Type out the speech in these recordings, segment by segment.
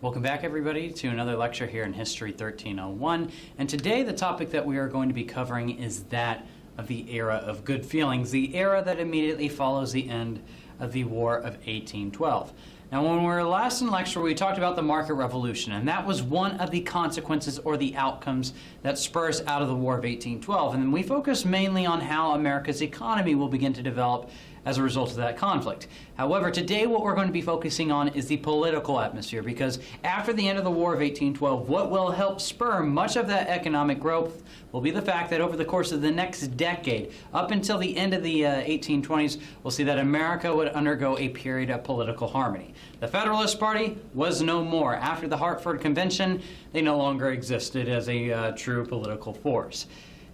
Welcome back, everybody, to another lecture here in History 1301. And today the topic that we are going to be covering is that of the era of good feelings, the era that immediately follows the end of the War of 1812. Now, when we were last in lecture, we talked about the market revolution, and that was one of the consequences or the outcomes that spurs out of the War of 1812. And we focused mainly on how America's economy will begin to develop as a result of that conflict. However, today what we're going to be focusing on is the political atmosphere, because after the end of the War of 1812, what will help spur much of that economic growth will be the fact that over the course of the next decade, up until the end of the 1820s, we'll see that America would undergo a period of political harmony. The Federalist Party was no more. After the Hartford Convention, they no longer existed as a true political force.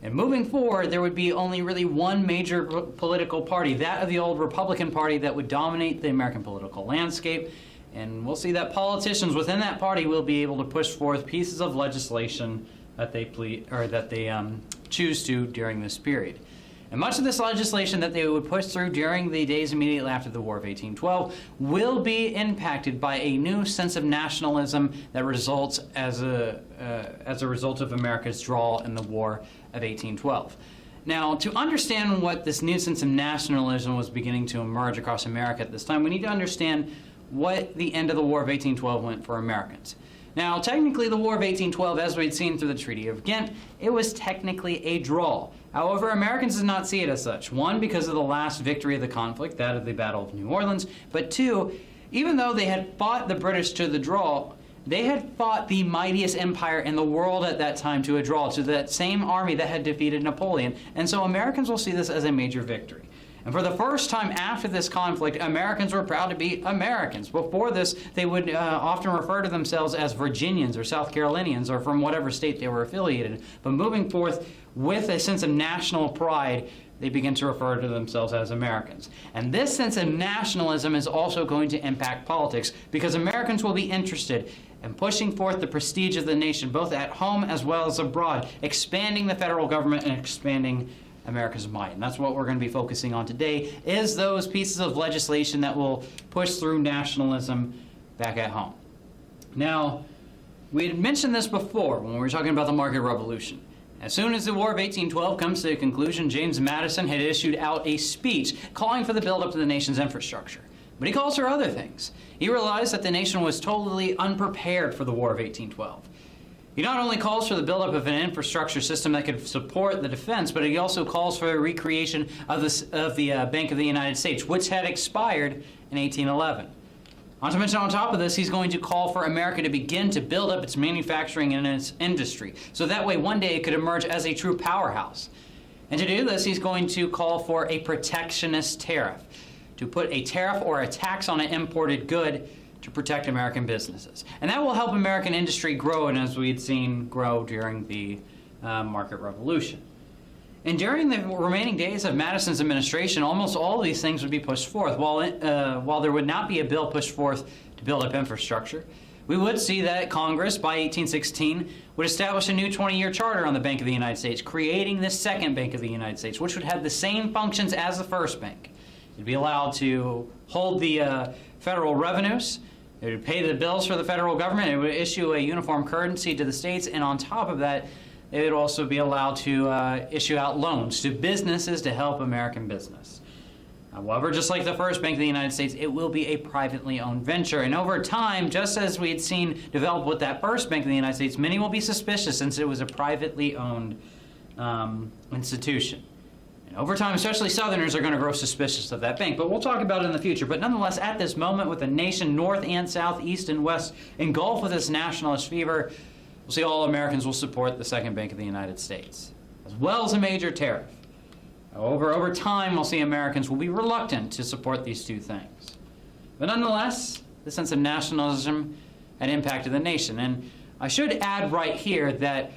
And moving forward, there would be only really one major political party, that of the old Republican Party, that would dominate the American political landscape. And we'll see that politicians within that party will be able to push forth pieces of legislation that they choose to during this period. And much of this legislation that they would push through during the days immediately after the War of 1812 will be impacted by a new sense of nationalism that results as a result of America's draw in the War of 1812. Now, to understand what this new sense of nationalism was beginning to emerge across America at this time, we need to understand what the end of the War of 1812 meant for Americans. Now, technically, the War of 1812, as we'd seen through the Treaty of Ghent, it was technically a draw. However, Americans did not see it as such. One, because of the last victory of the conflict, that of the Battle of New Orleans. But two, even though they had fought the British to the draw, they had fought the mightiest empire in the world at that time to a draw, to that same army that had defeated Napoleon. And so Americans will see this as a major victory. And for the first time after this conflict, Americans were proud to be Americans. Before this, they would often refer to themselves as Virginians or South Carolinians or from whatever state they were affiliated. But moving forth with a sense of national pride, they begin to refer to themselves as Americans. And this sense of nationalism is also going to impact politics, because Americans will be interested in pushing forth the prestige of the nation, both at home as well as abroad, expanding the federal government and expanding America's might. And that's what we're going to be focusing on today, is those pieces of legislation that will push through nationalism back at home. Now, we had mentioned this before when we were talking about the market revolution. As soon as the War of 1812 comes to a conclusion, James Madison had issued out a speech calling for the buildup of the nation's infrastructure. But he calls for other things. He realized that the nation was totally unprepared for the War of 1812. He not only calls for the buildup of an infrastructure system that could support the defense, but he also calls for a recreation of the Bank of the United States, which had expired in 1811. Not to mention, on top of this, he's going to call for America to begin to build up its manufacturing and its industry, so that way one day it could emerge as a true powerhouse. And to do this, he's going to call for a protectionist tariff, to put a tariff or a tax on an imported good to protect American businesses. And that will help American industry grow, and as we had seen, grow during the market revolution. And during the remaining days of Madison's administration, almost all of these things would be pushed forth. While there would not be a bill pushed forth to build up infrastructure, we would see that Congress, by 1816, would establish a new 20-year charter on the Bank of the United States, creating the second Bank of the United States, which would have the same functions as the first bank. It'd be allowed to hold the federal revenues. It would pay the bills for the federal government. It would issue a uniform currency to the states. And on top of that, it would also be allowed to issue out loans to businesses to help American business. However, just like the first Bank of the United States, it will be a privately owned venture. And over time, just as we had seen develop with that first Bank of the United States, many will be suspicious since it was a privately owned institution. Over time, especially Southerners are going to grow suspicious of that bank, but we'll talk about it in the future. But nonetheless, at this moment, with the nation north and south, east and west engulfed with this nationalist fever, we'll see all Americans will support the second Bank of the United States, as well as a major tariff. However, over time, we'll see Americans will be reluctant to support these two things. But nonetheless, the sense of nationalism had impacted the nation. And I should add right here that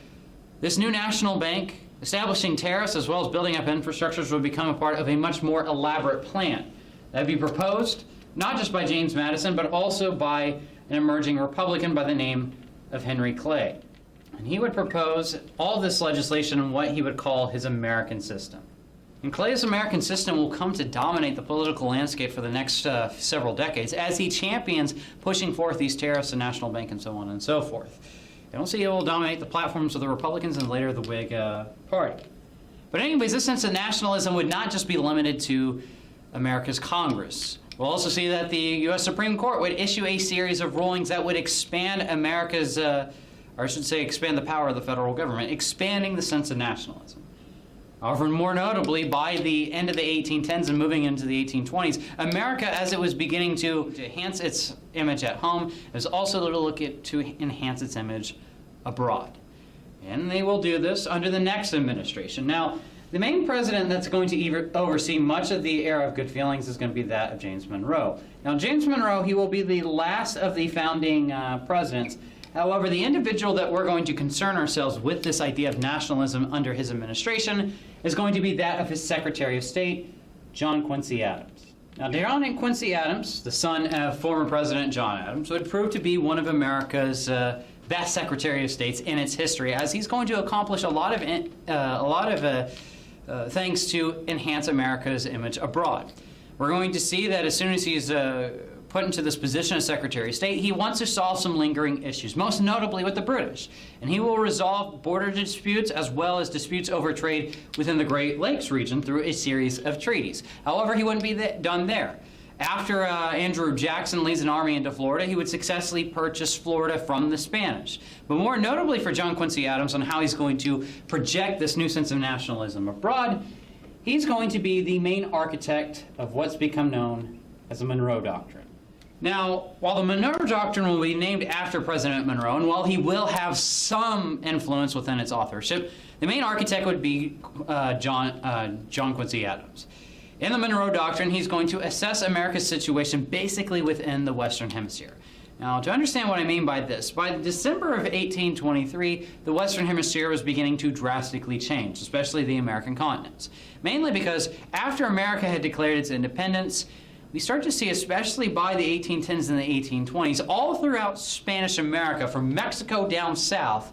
this new national bank, establishing tariffs as well as building up infrastructures, would become a part of a much more elaborate plan that would be proposed not just by James Madison, but also by an emerging Republican by the name of Henry Clay. And he would propose all this legislation in what he would call his American system. And Clay's American system will come to dominate the political landscape for the next several decades as he champions pushing forth these tariffs, the national bank, and so on and so forth. I don't see it will dominate the platforms of the Republicans and later the Whig Party. But anyways, this sense of nationalism would not just be limited to America's Congress. We'll also see that the U.S. Supreme Court would issue a series of rulings that would expand America's, or I should say expand the power of the federal government, expanding the sense of nationalism. However, more notably, by the end of the 1810s and moving into the 1820s, America, as it was beginning to enhance its image at home, is also to look to enhance its image abroad. And they will do this under the next administration. Now, the main president that's going to oversee much of the era of good feelings is going to be that of James Monroe. Now, James Monroe, he will be the last of the founding presidents. However, the individual that we're going to concern ourselves with this idea of nationalism under his administration is going to be that of his Secretary of State, John Quincy Adams. Now, John Quincy Adams, the son of former President John Adams, would prove to be one of America's best Secretary of States in its history, as he's going to accomplish a lot of things to enhance America's image abroad. We're going to see that as soon as he's put into this position as Secretary of State, he wants to solve some lingering issues, most notably with the British. And he will resolve border disputes as well as disputes over trade within the Great Lakes region through a series of treaties. However, he wouldn't be done there. After Andrew Jackson leads an army into Florida, he would successfully purchase Florida from the Spanish. But more notably for John Quincy Adams on how he's going to project this new sense of nationalism abroad, he's going to be the main architect of what's become known as the Monroe Doctrine. Now, while the Monroe Doctrine will be named after President Monroe, and while he will have some influence within its authorship, the main architect would be John Quincy Adams. In the Monroe Doctrine, he's going to assess America's situation basically within the Western Hemisphere. Now, to understand what I mean by this, by December of 1823, the Western Hemisphere was beginning to drastically change, especially the American continents. Mainly because after America had declared its independence, we start to see, especially by the 1810s and the 1820s, all throughout Spanish America, from Mexico down south,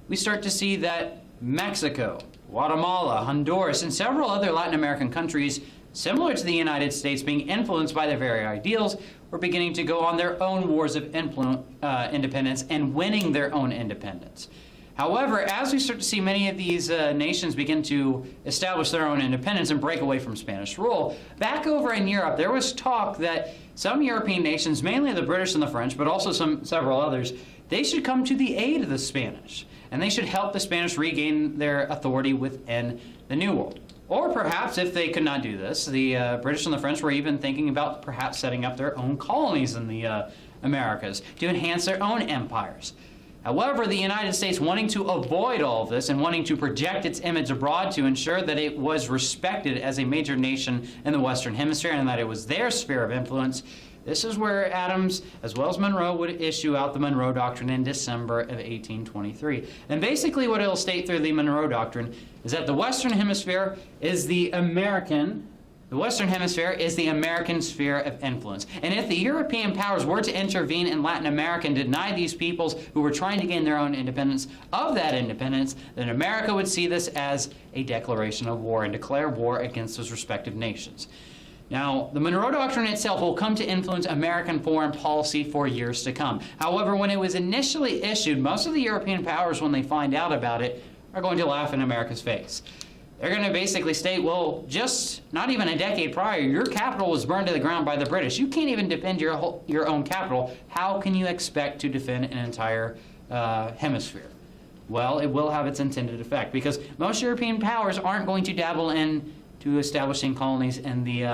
we start to see that Mexico, Guatemala, Honduras, and several other Latin American countries, similar to the United States, being influenced by their very ideals, were beginning to go on their own wars of independence and winning their own independence. However, as we start to see many of these nations begin to establish their own independence and break away from Spanish rule, back over in Europe, there was talk that some European nations, mainly the British and the French, but also several others, they should come to the aid of the Spanish, and they should help the Spanish regain their authority within the New World. Or perhaps, if they could not do this, the British and the French were even thinking about perhaps setting up their own colonies in the Americas to enhance their own empires. However, the United States, wanting to avoid all of this and wanting to project its image abroad to ensure that it was respected as a major nation in the Western Hemisphere and that it was their sphere of influence, this is where Adams, as well as Monroe, would issue out the Monroe Doctrine in December of 1823. And basically what it'll state through the Monroe Doctrine is that the Western Hemisphere is the American sphere of influence. And if the European powers were to intervene in Latin America and deny these peoples who were trying to gain their own independence of that independence, then America would see this as a declaration of war and declare war against those respective nations. Now, the Monroe Doctrine itself will come to influence American foreign policy for years to come. However, when it was initially issued, most of the European powers, when they find out about it, are going to laugh in America's face. They're going to basically state, well, just not even a decade prior, your capital was burned to the ground by the British. You can't even defend your own capital. How can you expect to defend an entire hemisphere? Well, it will have its intended effect, because most European powers aren't going to dabble into establishing colonies in the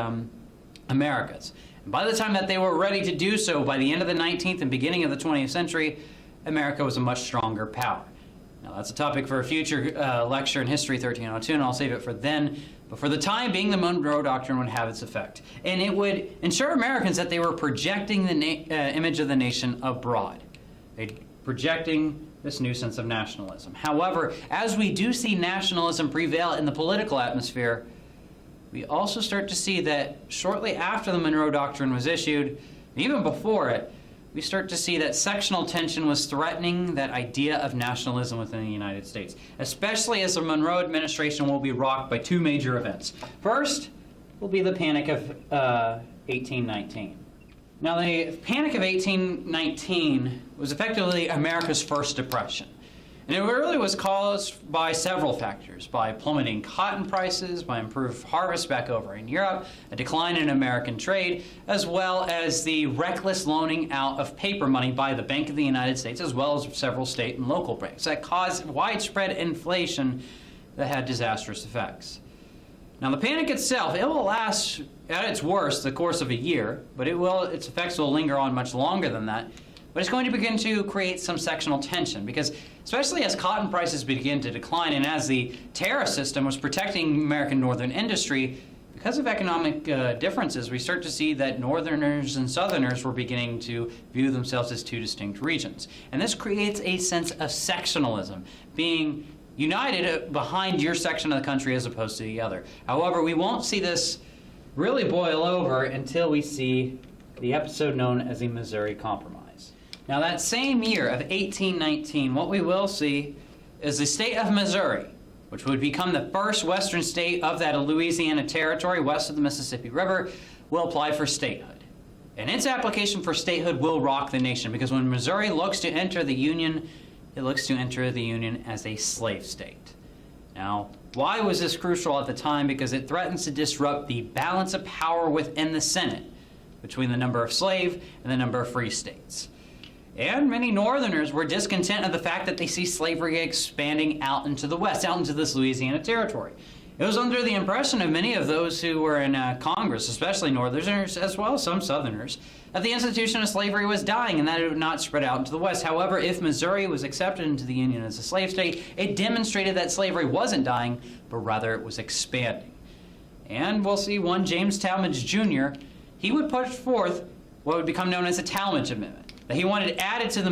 Americas. And by the time that they were ready to do so, by the end of the 19th and beginning of the 20th century, America was a much stronger power. Now, that's a topic for a future lecture in History 1302, and I'll save it for then. But for the time being, the Monroe Doctrine would have its effect. And it would ensure Americans that they were projecting the image of the nation abroad. They're projecting this new sense of nationalism. However, as we do see nationalism prevail in the political atmosphere, we also start to see that shortly after the Monroe Doctrine was issued, even before it, we start to see that sectional tension was threatening that idea of nationalism within the United States, especially as the Monroe administration will be rocked by two major events. First will be the Panic of 1819. Now, the Panic of 1819 was effectively America's first depression. And it really was caused by several factors, by plummeting cotton prices, by improved harvest back over in Europe, a decline in American trade, as well as the reckless loaning out of paper money by the Bank of the United States, as well as several state and local banks that caused widespread inflation that had disastrous effects. Now, the panic itself, it will last, at its worst, the course of a year, but its effects will linger on much longer than that. But it's going to begin to create some sectional tension because, especially as cotton prices begin to decline and as the tariff system was protecting American northern industry, because of economic differences, we start to see that northerners and southerners were beginning to view themselves as two distinct regions. And this creates a sense of sectionalism, being united behind your section of the country as opposed to the other. However, we won't see this really boil over until we see the episode known as the Missouri Compromise. Now, that same year of 1819, what we will see is the state of Missouri, which would become the first western state of that Louisiana Territory west of the Mississippi River, will apply for statehood. And its application for statehood will rock the nation because when Missouri looks to enter the Union, it looks to enter the Union as a slave state. Now, why was this crucial at the time? Because it threatens to disrupt the balance of power within the Senate between the number of slave and the number of free states. And many Northerners were discontent of the fact that they see slavery expanding out into the West, out into this Louisiana Territory. It was under the impression of many of those who were in Congress, especially Northerners as well as some Southerners, that the institution of slavery was dying and that it would not spread out into the West. However, if Missouri was accepted into the Union as a slave state, it demonstrated that slavery wasn't dying, but rather it was expanding. And we'll see one James Talmadge Jr., he would put forth what would become known as a Talmadge Amendment, that he wanted added to the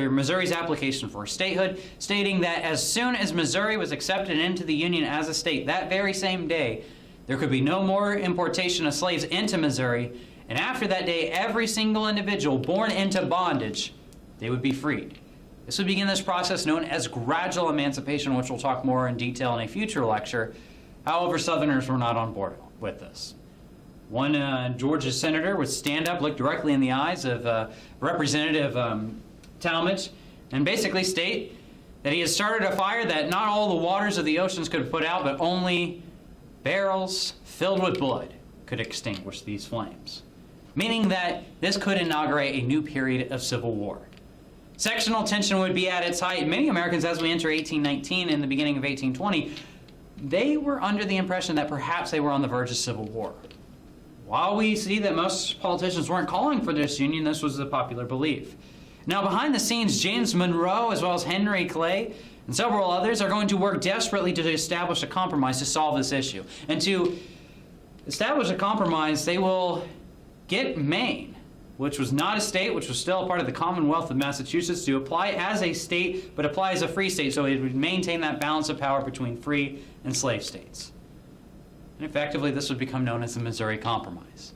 Missouri's application for statehood, stating that as soon as Missouri was accepted into the Union as a state, that very same day, there could be no more importation of slaves into Missouri, and after that day, every single individual born into bondage, they would be freed. This would begin this process known as gradual emancipation, which we'll talk more in detail in a future lecture. However, Southerners were not on board with this. One Georgia senator would stand up, look directly in the eyes of Representative Talmadge, and basically state that he had started a fire that not all the waters of the oceans could put out, but only barrels filled with blood could extinguish these flames, meaning that this could inaugurate a new period of civil war. Sectional tension would be at its height. Many Americans, as we enter 1819 and the beginning of 1820, they were under the impression that perhaps they were on the verge of civil war. While we see that most politicians weren't calling for this union, this was the popular belief. Now, behind the scenes, James Monroe, as well as Henry Clay, and several others are going to work desperately to establish a compromise to solve this issue. And to establish a compromise, they will get Maine, which was not a state, which was still a part of the Commonwealth of Massachusetts, to apply as a state, but apply as a free state, so it would maintain that balance of power between free and slave states. And effectively, this would become known as the Missouri Compromise.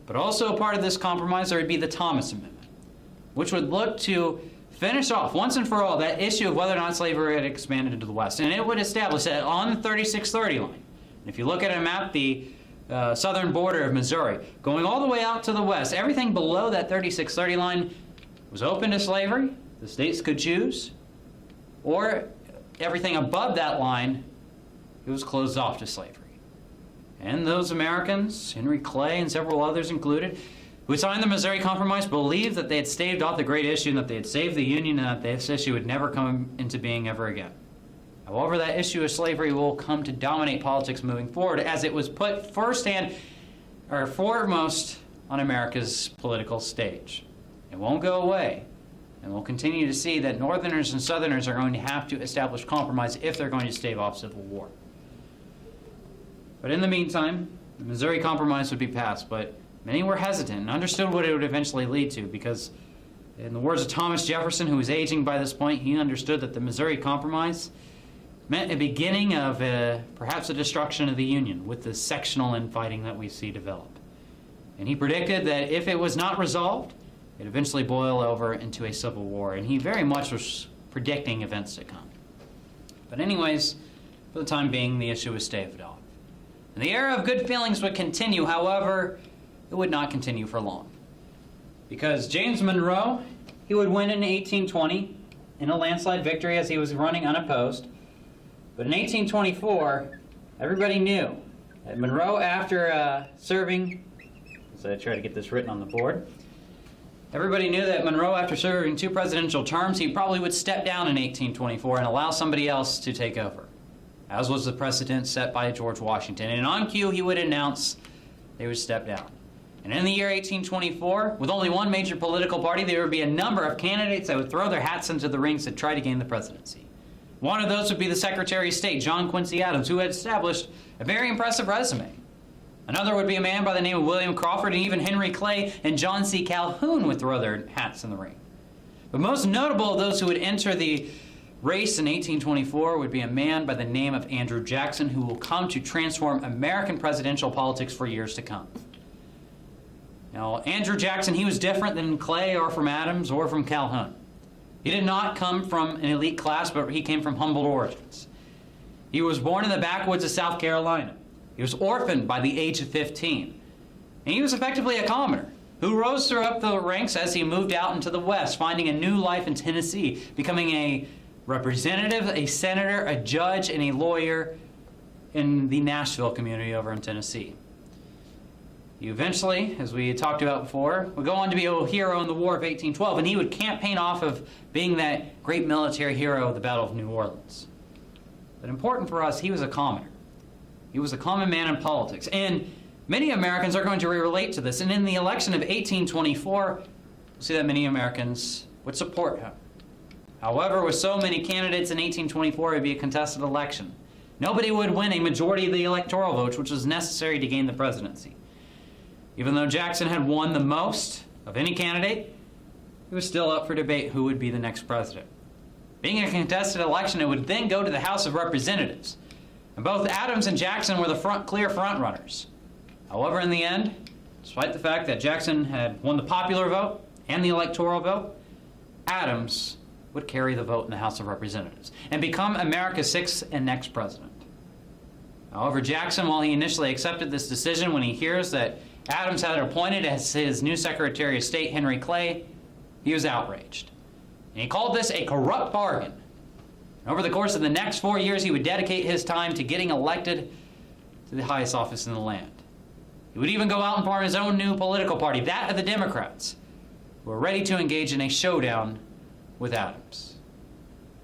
But also a part of this compromise, there would be the Thomas Amendment, which would look to finish off once and for all that issue of whether or not slavery had expanded into the West. And it would establish that on the 3630 line, and if you look at a map, the southern border of Missouri, going all the way out to the west, everything below that 3630 line was open to slavery. The states could choose. Or everything above that line, it was closed off to slavery. And those Americans, Henry Clay and several others included, who signed the Missouri Compromise, believed that they had staved off the great issue and that they had saved the Union and that this issue would never come into being ever again. However, that issue of slavery will come to dominate politics moving forward as it was put foremost on America's political stage. It won't go away. And we'll continue to see that Northerners and Southerners are going to have to establish compromise if they're going to stave off civil war. But in the meantime, the Missouri Compromise would be passed, but many were hesitant and understood what it would eventually lead to because, in the words of Thomas Jefferson, who was aging by this point, he understood that the Missouri Compromise meant a beginning of perhaps a destruction of the Union with the sectional infighting that we see develop. And he predicted that if it was not resolved, it'd eventually boil over into a civil war. And he very much was predicting events to come. But anyways, for the time being, the issue was staved off. And the era of good feelings would continue. However, it would not continue for long. Because James Monroe, he would win in 1820 in a landslide victory as he was running unopposed. But in 1824, everybody knew that Monroe, after serving, so I try to get this written on the board, everybody knew that Monroe, after serving 2 presidential terms, he probably would step down in 1824 and allow somebody else to take over, as was the precedent set by George Washington. And on cue, he would announce they would step down. And in the year 1824, with only one major political party, there would be a number of candidates that would throw their hats into the rings to try to gain the presidency. One of those would be the Secretary of State, John Quincy Adams, who had established a very impressive resume. Another would be a man by the name of William Crawford, and even Henry Clay and John C. Calhoun would throw their hats in the ring. But most notable of those who would enter the race in 1824 would be a man by the name of Andrew Jackson, who will come to transform American presidential politics for years to come. Now, Andrew Jackson, he was different than Clay or from Adams or from Calhoun. He did not come from an elite class, but he came from humble origins. He was born in the backwoods of South Carolina. He was orphaned by the age of 15. And he was effectively a commoner who rose through up the ranks as he moved out into the West, finding a new life in Tennessee, becoming a representative, a senator, a judge, and a lawyer in the Nashville community over in Tennessee. He eventually, as we had talked about before, would go on to be a hero in the War of 1812, and he would campaign off of being that great military hero of the Battle of New Orleans. But important for us, he was a commoner. He was a common man in politics, and many Americans are going to relate to this. And in the election of 1824, we'll see that many Americans would support him. However, with so many candidates in 1824, it would be a contested election. Nobody would win a majority of the electoral votes, which was necessary to gain the presidency. Even though Jackson had won the most of any candidate, it was still up for debate who would be the next president. Being a contested election, it would then go to the House of Representatives. And both Adams and Jackson were the clear front runners. However, in the end, despite the fact that Jackson had won the popular vote and the electoral vote, Adams would carry the vote in the House of Representatives and become America's 6th and next president. However, Jackson, while he initially accepted this decision, when he hears that Adams had appointed as his new Secretary of State, Henry Clay, he was outraged. And he called this a corrupt bargain. And over the course of the next 4 years, he would dedicate his time to getting elected to the highest office in the land. He would even go out and form his own new political party, that of the Democrats, who were ready to engage in a showdown with Adams.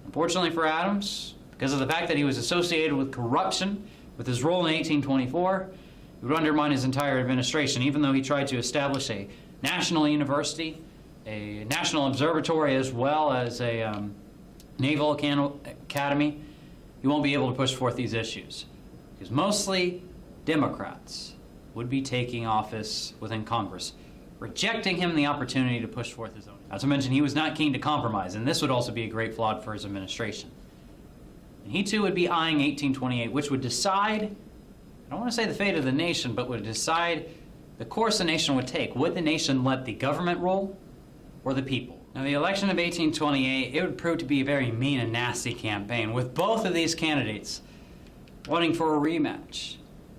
Unfortunately for Adams, because of the fact that he was associated with corruption with his role in 1824, it would undermine his entire administration, even though he tried to establish a national university, a national observatory, as well as a naval academy. He won't be able to push forth these issues, because mostly Democrats would be taking office within Congress, rejecting him the opportunity to push forth his own. Not to mention, he was not keen to compromise, and this would also be a great flaw for his administration. And he too would be eyeing 1828, which would decide, I don't want to say the fate of the nation, but would decide the course the nation would take. Would the nation let the government rule or the people? Now, the election of 1828, it would prove to be a very mean and nasty campaign, with both of these candidates wanting for a rematch.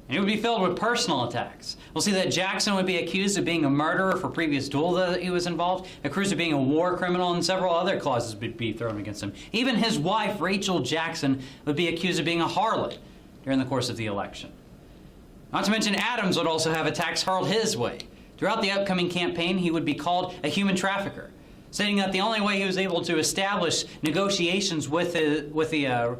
And it would be filled with personal attacks. We'll see that Jackson would be accused of being a murderer for previous duel that he was involved, accused of being a war criminal, and several other clauses would be thrown against him. Even his wife, Rachel Jackson, would be accused of being a harlot during the course of the election. Not to mention, Adams would also have attacks hurled his way. Throughout the upcoming campaign, he would be called a human trafficker, stating that the only way he was able to establish negotiations with the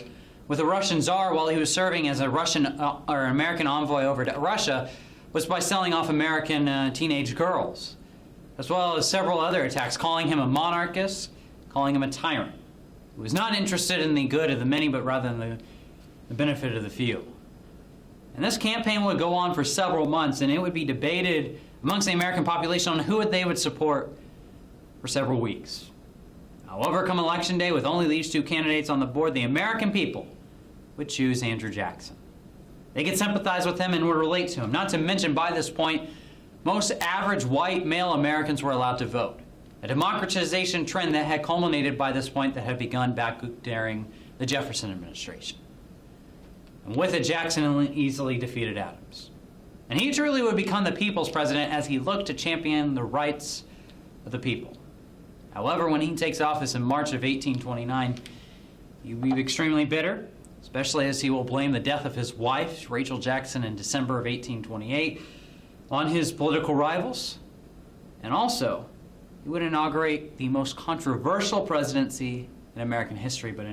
Russian Tsar while he was serving as a Russian or American envoy over to Russia was by selling off American teenage girls, as well as several other attacks, calling him a monarchist, calling him a tyrant, who was not interested in the good of the many, but rather in the benefit of the few. And this campaign would go on for several months, and it would be debated amongst the American population on who they would support for several weeks. However, come election day, with only these two candidates on the board, the American people would choose Andrew Jackson. They could sympathize with him and would relate to him. Not to mention, by this point, most average white male Americans were allowed to vote. A democratization trend that had culminated by this point that had begun back during the Jefferson administration. And with it, Jackson easily defeated Adams. And he truly would become the people's president as he looked to champion the rights of the people. However, when he takes office in March of 1829, he will be extremely bitter, especially as he will blame the death of his wife, Rachel Jackson, in December of 1828 on his political rivals. And also, he would inaugurate the most controversial presidency in American history, but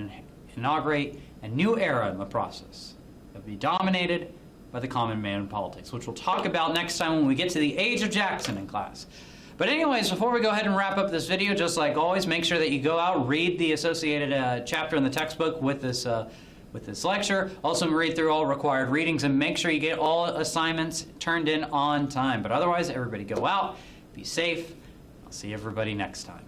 inaugurate a new era in the process that would be dominated by the common man in politics, which we'll talk about next time when we get to the age of Jackson in class. But anyways, before we go ahead and wrap up this video, just like always, make sure that you go out, read the associated chapter in the textbook with this lecture. Also read through all required readings and make sure you get all assignments turned in on time. But otherwise, everybody go out, be safe. I'll see everybody next time.